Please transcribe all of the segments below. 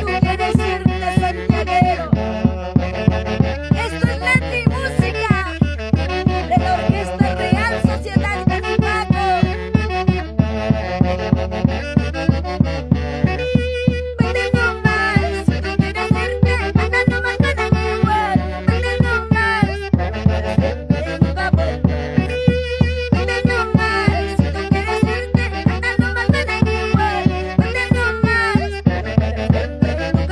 tú quieres irte, santiaguero. Esto es letra y música de la Orquesta Real Sociedad Canimaco. Vete nomás, si tú quieres irte, anda nomás, me da igual. Vete nomás, para siempre nunca vuelvas. Vete nomás, si tú quieres irte, anda nomás, me da igual. Vete nomás, para siempre nunca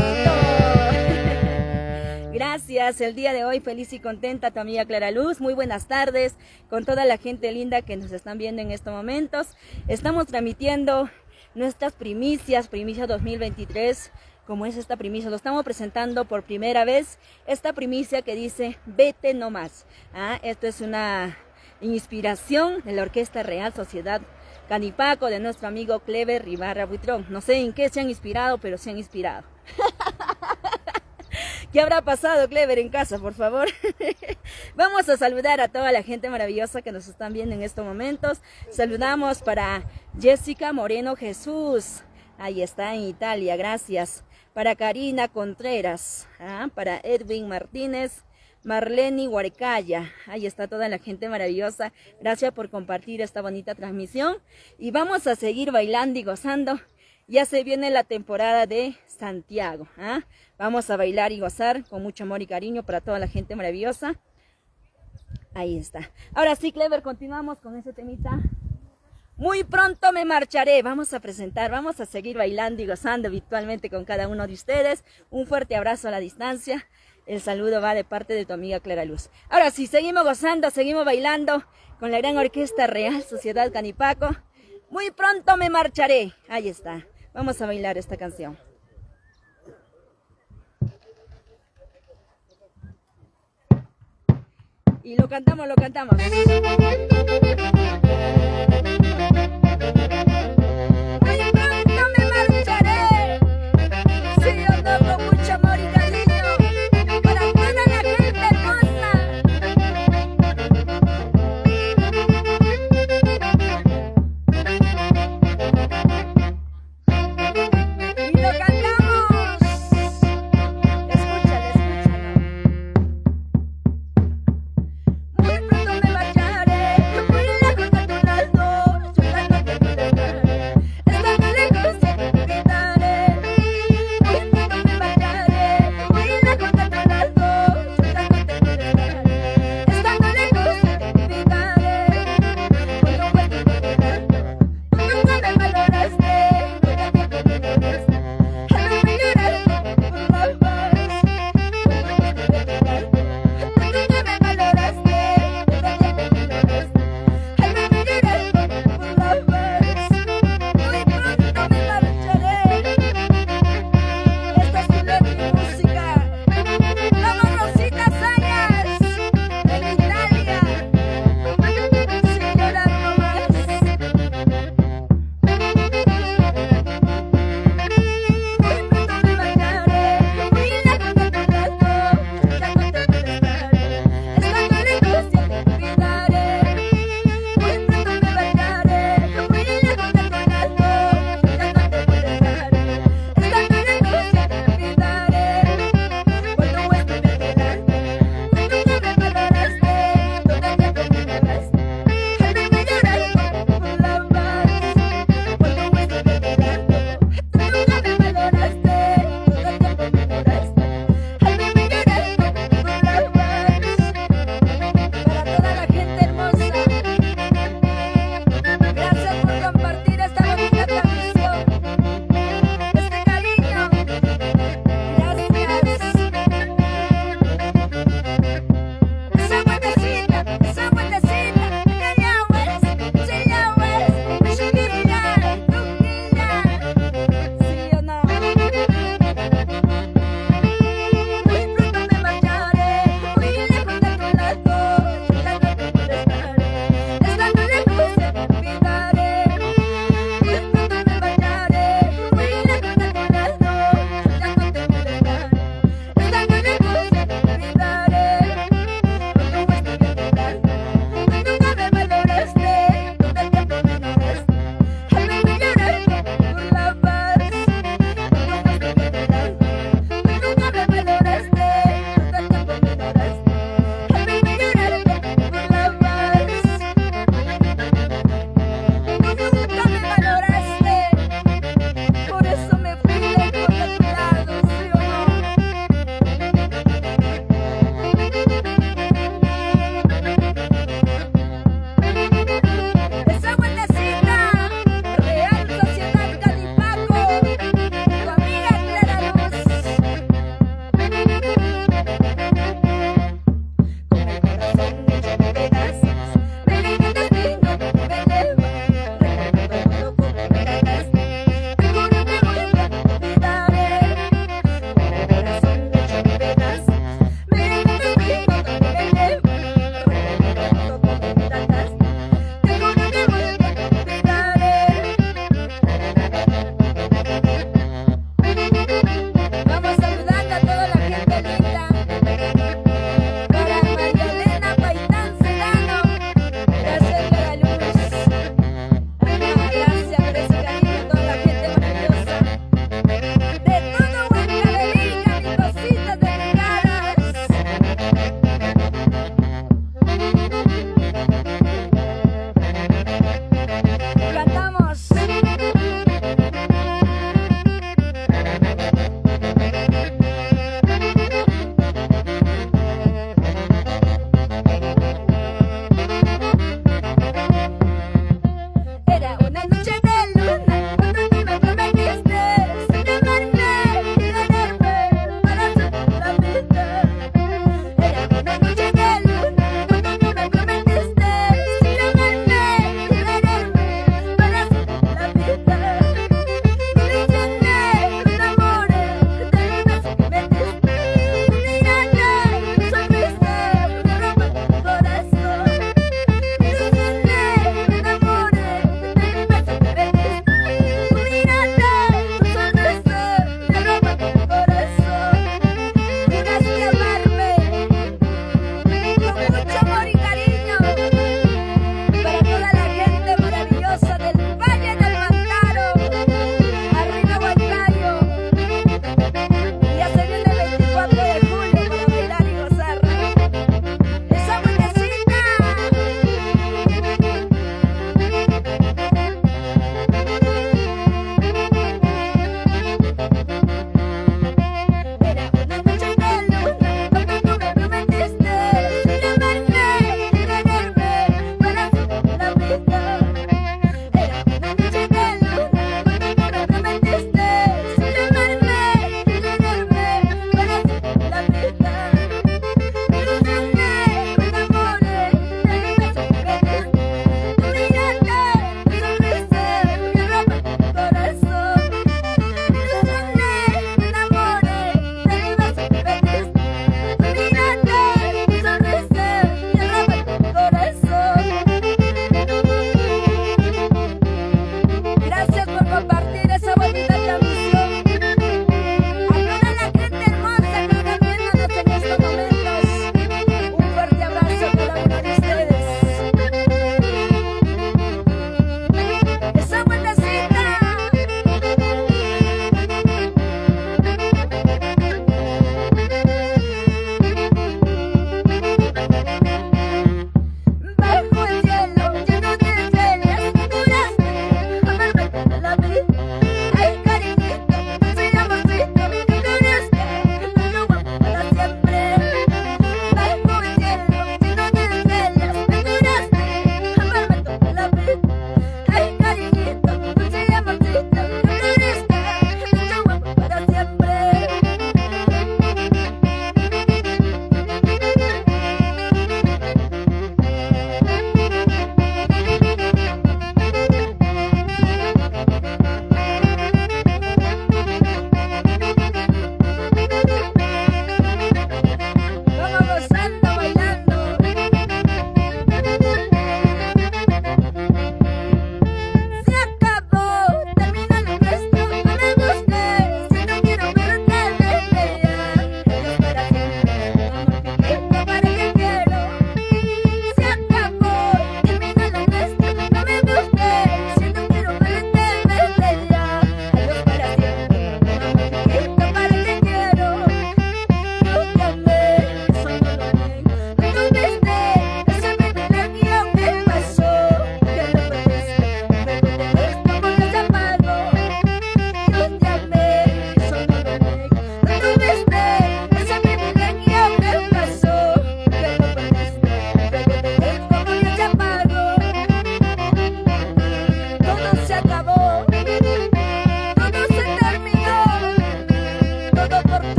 bonito. Gracias, el día de hoy feliz y contenta tu amiga Clara Luz. Muy buenas tardes con toda la gente linda que nos están viendo en estos momentos. Estamos transmitiendo nuestras primicias 2023. Como es esta primicia, lo estamos presentando por primera vez, esta primicia que dice vete no más. Esto es una inspiración de la Orquesta Real Sociedad Canipaco de nuestro amigo Clever Ibarra Buitrón. No sé en qué se han inspirado, pero se han inspirado. ¿Qué habrá pasado, Clever, en casa, por favor? Vamos a saludar a toda la gente maravillosa que nos están viendo en estos momentos. Saludamos para Jessica Moreno Jesús. Ahí está en Italia, gracias. Para Karina Contreras, para Edwin Martínez, Marlene Huarcaya. Ahí está toda la gente maravillosa. Gracias por compartir esta bonita transmisión. Y vamos a seguir bailando y gozando. Ya se viene la temporada de Santiago. Vamos a bailar y gozar con mucho amor y cariño para toda la gente maravillosa. Ahí está. Ahora sí, Clever, continuamos con ese temita. Muy pronto me marcharé. Vamos a presentar, vamos a seguir bailando y gozando virtualmente con cada uno de ustedes. Un fuerte abrazo a la distancia. El saludo va de parte de tu amiga Clara Luz. Ahora sí, seguimos gozando, seguimos bailando con la gran Orquesta Real Sociedad Canipaco. Muy pronto me marcharé. Ahí está. Vamos a bailar esta canción. Y lo cantamos, lo cantamos. Muy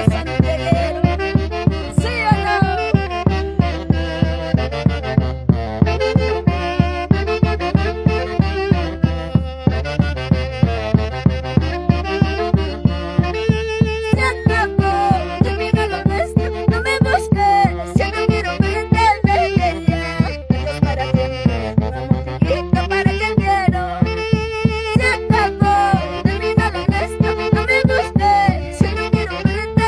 santiaguero. ¿Sí o no? Se acabó, termina lo nuestro, no me busques, ya no quiero verte ya. Adiós para siempre, una musiquita para que quiero. Se acabó, termina lo nuestro, no me busques, ya no quiero verte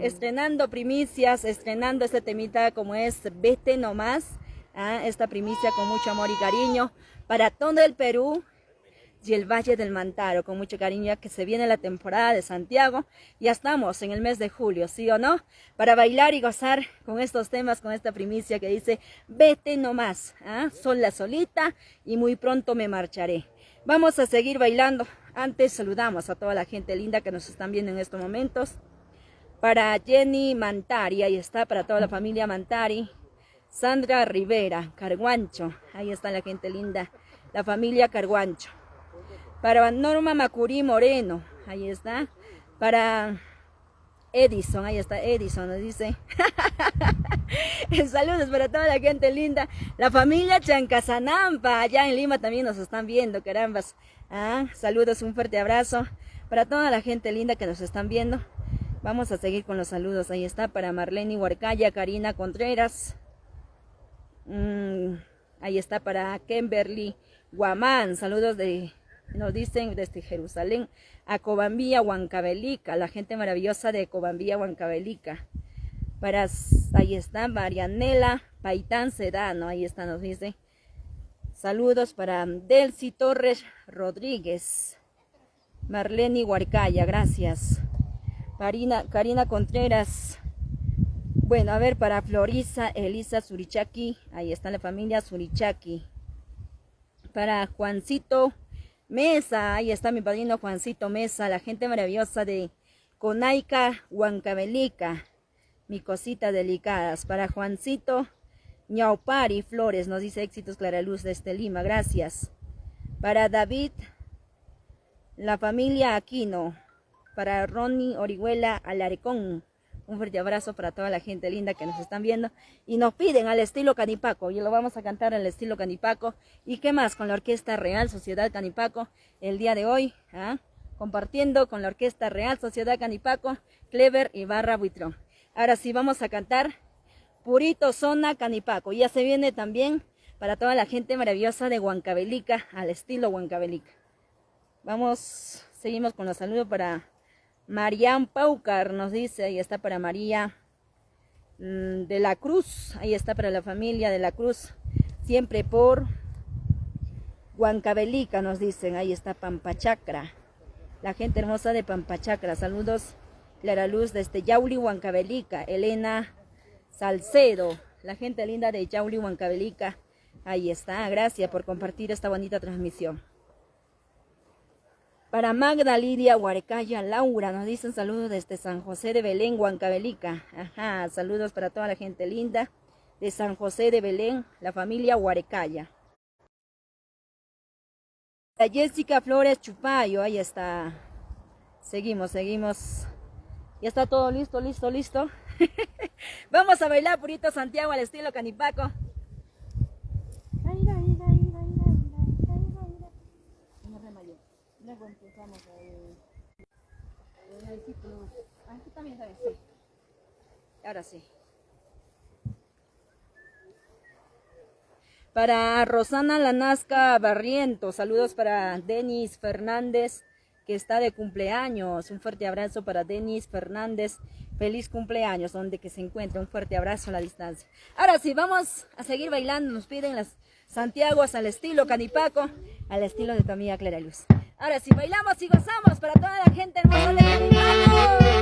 estrenando primicias, estrenando este temita como es Vete Nomás, esta primicia con mucho amor y cariño para todo el Perú y el Valle del Mantaro, con mucho cariño, ya que se viene la temporada de Santiago. Ya estamos en el mes de julio, ¿sí o no? Para bailar y gozar con estos temas, con esta primicia que dice Vete Nomás, sola solita y muy pronto me marcharé. Vamos a seguir bailando. Antes saludamos a toda la gente linda que nos están viendo en estos momentos. Para Jenny Mantari, ahí está, para toda la familia Mantari. Sandra Rivera, Carguancho, ahí está la gente linda, la familia Carguancho. Para Norma Macurí Moreno, ahí está. Para Edison, ahí está Edison, nos dice. Saludos para toda la gente linda. La familia Chancasanampa, allá en Lima también nos están viendo, carambas. Saludos, un fuerte abrazo para toda la gente linda que nos están viendo. Vamos a seguir con los saludos. Ahí está para Marlene Huarcaya, Karina Contreras. Ahí está para Kimberly Guamán. Saludos nos dicen desde Jerusalén a Cobambía, Huancavelica, la gente maravillosa de Cobambía, Huancavelica. Ahí está Marianela Paitán Sedano, ahí está, nos dice. Saludos para Delcy Torres Rodríguez, Marlene Huarcaya, gracias. Karina Contreras. Bueno, a ver, para Florisa Elisa Surichaki, ahí está la familia Surichaki. Para Juancito Mesa, ahí está mi padrino Juancito Mesa, la gente maravillosa de Conaica, Huancavelica, mi cosita delicadas. Para Juancito Ñaupari Flores, nos dice éxitos Claraluz desde Lima, gracias. Para David, la familia Aquino. Para Ronnie Orihuela Alarecón, un fuerte abrazo para toda la gente linda que nos están viendo y nos piden al estilo Canipaco, y lo vamos a cantar al estilo Canipaco. ¿Y qué más? Con la Orquesta Real Sociedad Canipaco el día de hoy, compartiendo con la Orquesta Real Sociedad Canipaco, Clever Ibarra Buitrón. Ahora sí vamos a cantar Purito Zona Canipaco, ya se viene también para toda la gente maravillosa de Huancavelica, al estilo Huancavelica. Seguimos con los saludos para Marian Paucar, nos dice, ahí está para María de la Cruz, ahí está para la familia de la Cruz, siempre por Huancavelica, nos dicen, ahí está Pampachacra, la gente hermosa de Pampachacra. Saludos, Clara Luz desde Yauli, Huancavelica. Elena Salcedo, la gente linda de Yauli, Huancavelica, ahí está, gracias por compartir esta bonita transmisión. Para Magda Lidia Huarcaya Laura, nos dicen saludos desde San José de Belén, Huancavelica. Saludos para toda la gente linda de San José de Belén, la familia Huarcaya. La Jessica Flores Chupayo, ahí está. Seguimos. Ya está todo listo. Vamos a bailar Purito Santiago al estilo Canipaco. Luego empezamos el ciclo. Aquí también está bien, sí. Ahora sí. Para Rosana Lanasca Barriento, saludos para Denis Fernández, que está de cumpleaños. Un fuerte abrazo para Denis Fernández. Feliz cumpleaños, donde que se encuentra. Un fuerte abrazo a la distancia. Ahora sí, vamos a seguir bailando. Nos piden las Santiaguas al estilo Canipaco, al estilo de tu amiga Clara Luz. Ahora sí, bailamos y gozamos para toda la gente hermosa de Canipaco.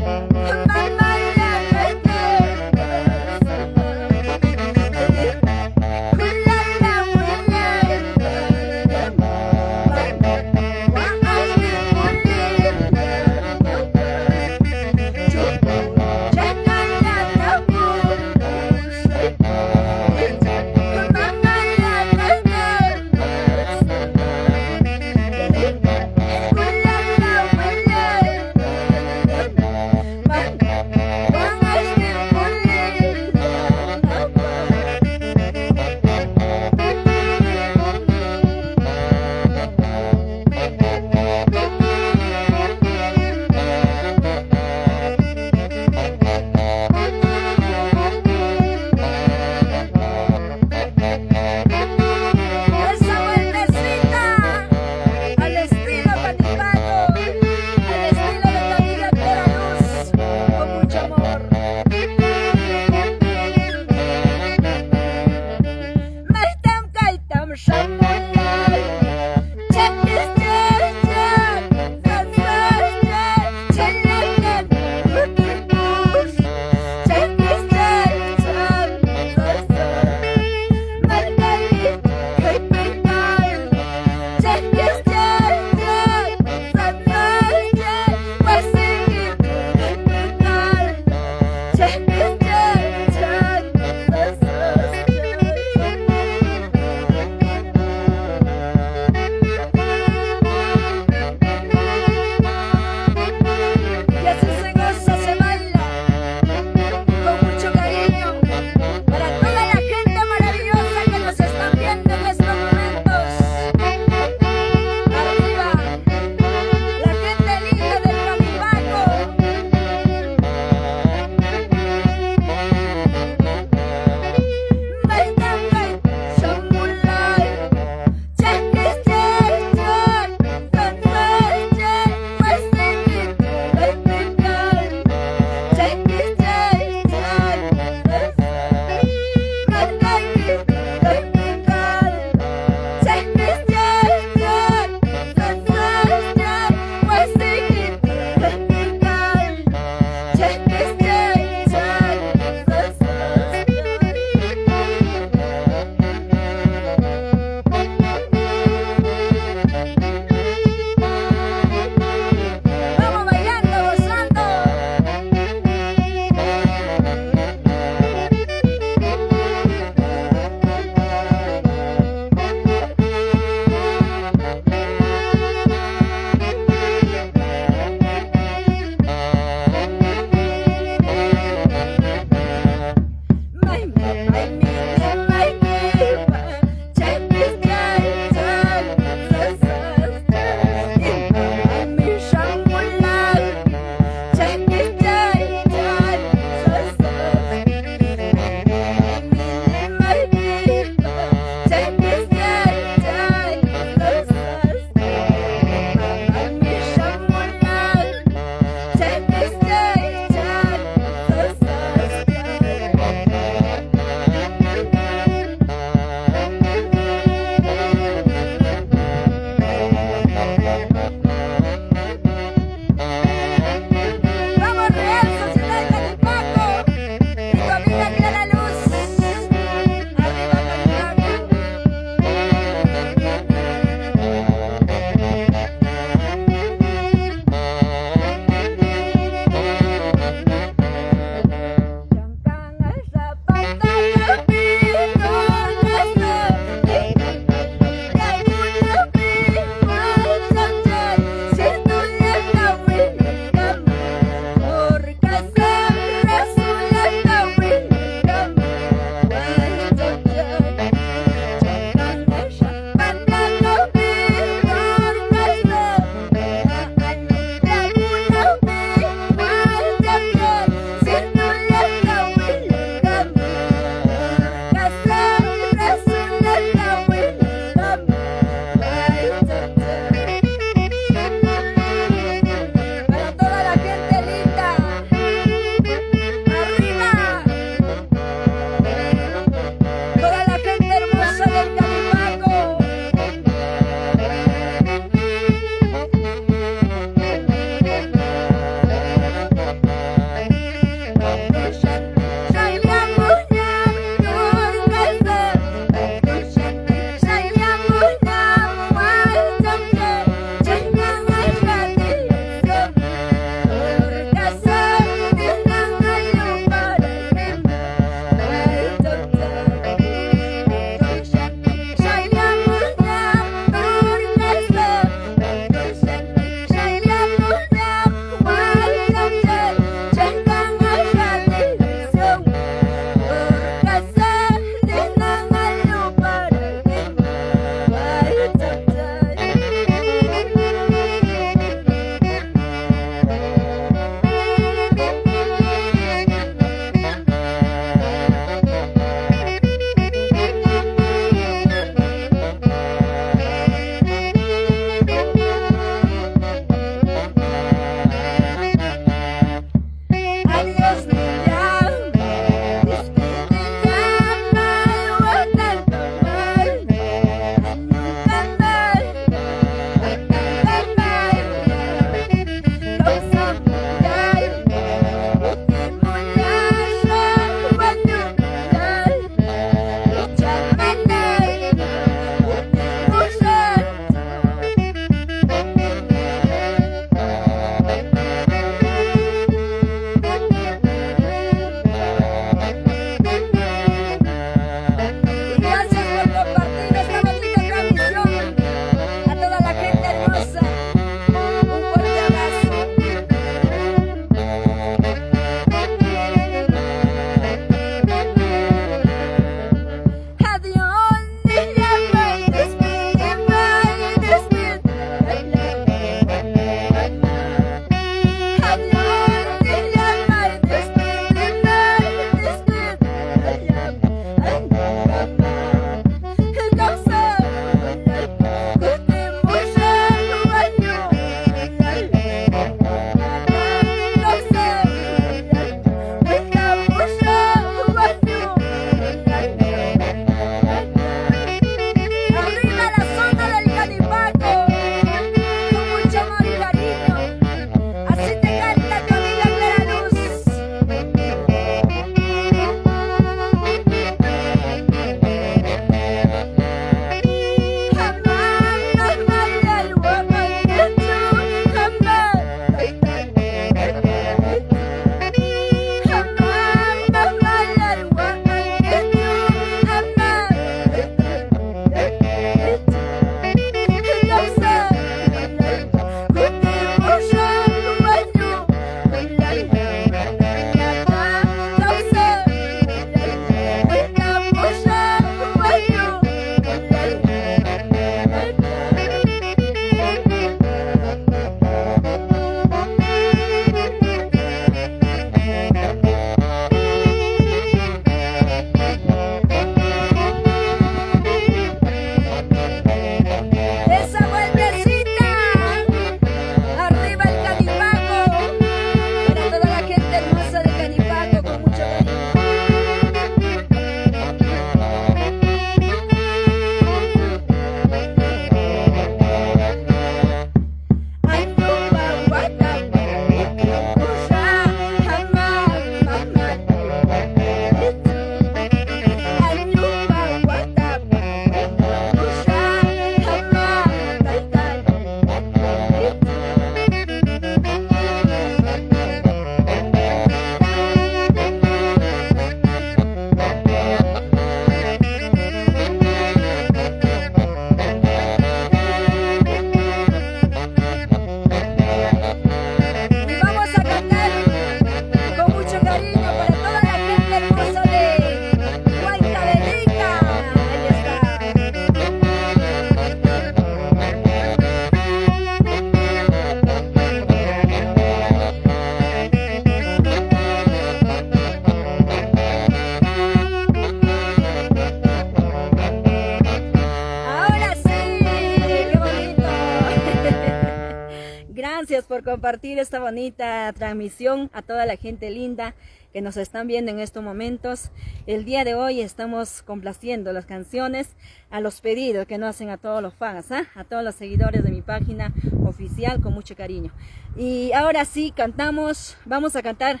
gracias por compartir esta bonita transmisión a toda la gente linda que nos están viendo en estos momentos. El día de hoy estamos complaciendo las canciones a los pedidos que nos hacen a todos los fans, a todos los seguidores de mi página oficial con mucho cariño. Y ahora sí cantamos, vamos a cantar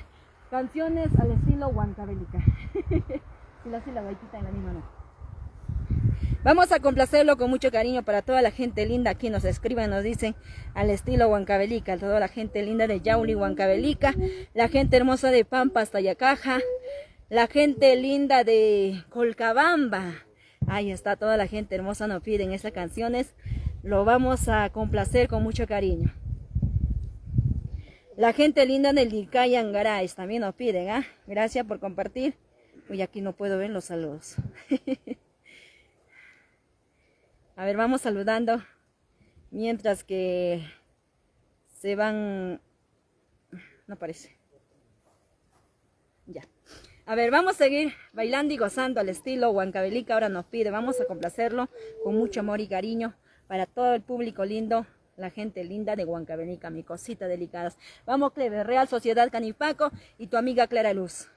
canciones al estilo Huancavelica. Si la baitita en la misma no. Vamos a complacerlo con mucho cariño para toda la gente linda aquí nos escriben, nos dicen al estilo Huancavelica, toda la gente linda de Yauli, Huancavelica, la gente hermosa de Pampas, Tayacaja, la gente linda de Colcabamba. Ahí está, toda la gente hermosa nos piden estas canciones, lo vamos a complacer con mucho cariño. La gente linda del Licay Angaray también nos piden, gracias por compartir. Uy, aquí no puedo ver los saludos. A ver, vamos saludando mientras que se van... No aparece. Ya. A ver, vamos a seguir bailando y gozando al estilo Huancavelica. Ahora nos pide, vamos a complacerlo con mucho amor y cariño para todo el público lindo, la gente linda de Huancavelica, mi cosita delicadas. Vamos, Cleve, Real Sociedad Canipaco y tu amiga Clara Luz.